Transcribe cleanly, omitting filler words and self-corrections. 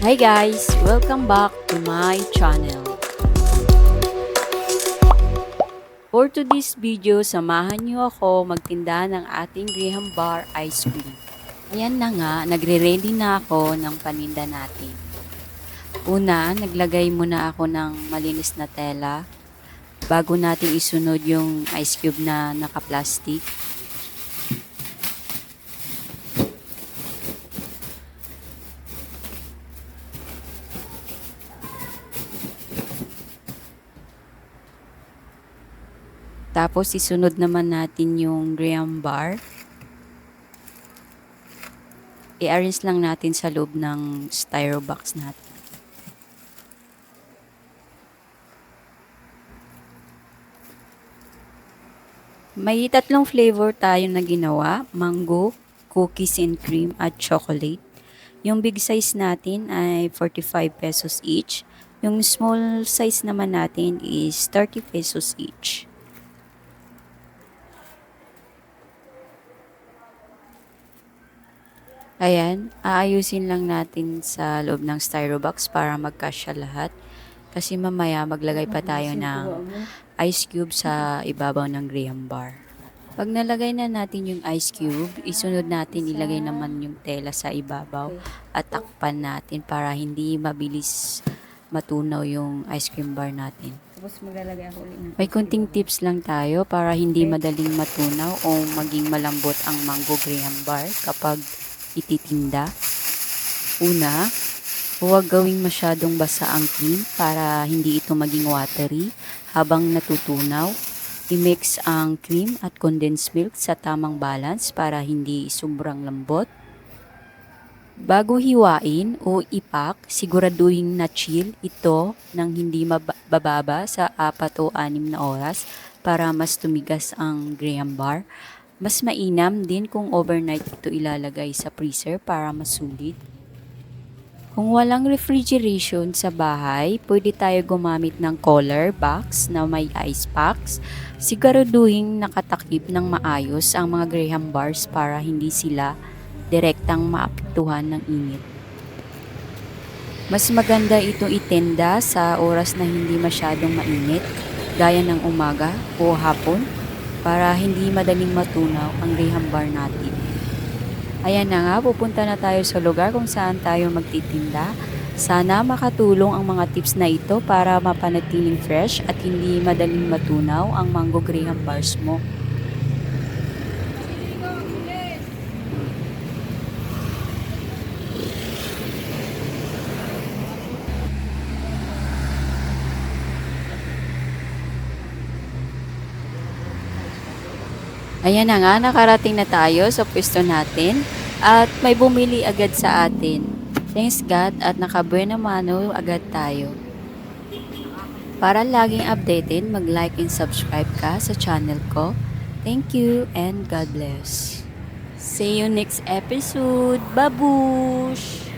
Hi guys! Welcome back to my channel. For today's video, samahan niyo ako magtinda ng ating Graham Bar Ice Cream. Ayan na nga, nagre-ready na ako ng paninda natin. Una, naglagay muna ako ng malinis na tela bago natin isunod yung ice cube na naka-plastic. Tapos isunod naman natin yung Graham Bar. I-arrange lang natin sa loob ng styro box natin. May tatlong flavor tayo na ginawa, mango, cookies and cream at chocolate. Yung big size natin ay 45 pesos each. Yung small size naman natin is 30 pesos each. Ayan, aayusin lang natin sa loob ng styro box para magkasya lahat. Kasi mamaya maglagay pa tayo ng ice cube sa ibabaw ng Graham Bar. Pag nalagay na natin yung ice cube, isunod natin ilagay naman yung tela sa ibabaw at takpan natin para hindi mabilis matunaw yung ice cream bar natin. Tapos maglalagay ako ulit ng May kunting tips lang tayo para hindi madaling matunaw o maging malambot ang mango Graham Bar kapag ititinda. Una, huwag gawing masyadong basa ang cream para hindi ito maging watery. Habang natutunaw, i-mix ang cream at condensed milk sa tamang balance para hindi sobrang lambot. Bago hiwain o ipak, siguraduhin na chill ito nang hindi bababa sa 4 o 6 na oras para mas tumigas ang Graham Bar. Mas mainam din kung overnight ito ilalagay sa freezer para masulit. Kung walang refrigeration sa bahay, pwede tayo gumamit ng cooler box na may ice packs. Siguraduhin nakatakip ng maayos ang mga Graham Bars para hindi sila direktang maapektuhan ng init. Mas maganda ito itenda sa oras na hindi masyadong mainit, gaya ng umaga o hapon, para hindi madaling matunaw ang Graham Bar natin. Ayan na nga, pupunta na tayo sa lugar kung saan tayo magtitinda. Sana makatulong ang mga tips na ito para mapanatiling fresh at hindi madaling matunaw ang mango Graham Bars mo. Ayan na nga, nakarating na tayo sa pwesto natin at may bumili agad sa atin. Thanks God at nakabuena mano agad tayo. Para laging updated, mag-like and subscribe ka sa channel ko. Thank you and God bless. See you next episode. Babush!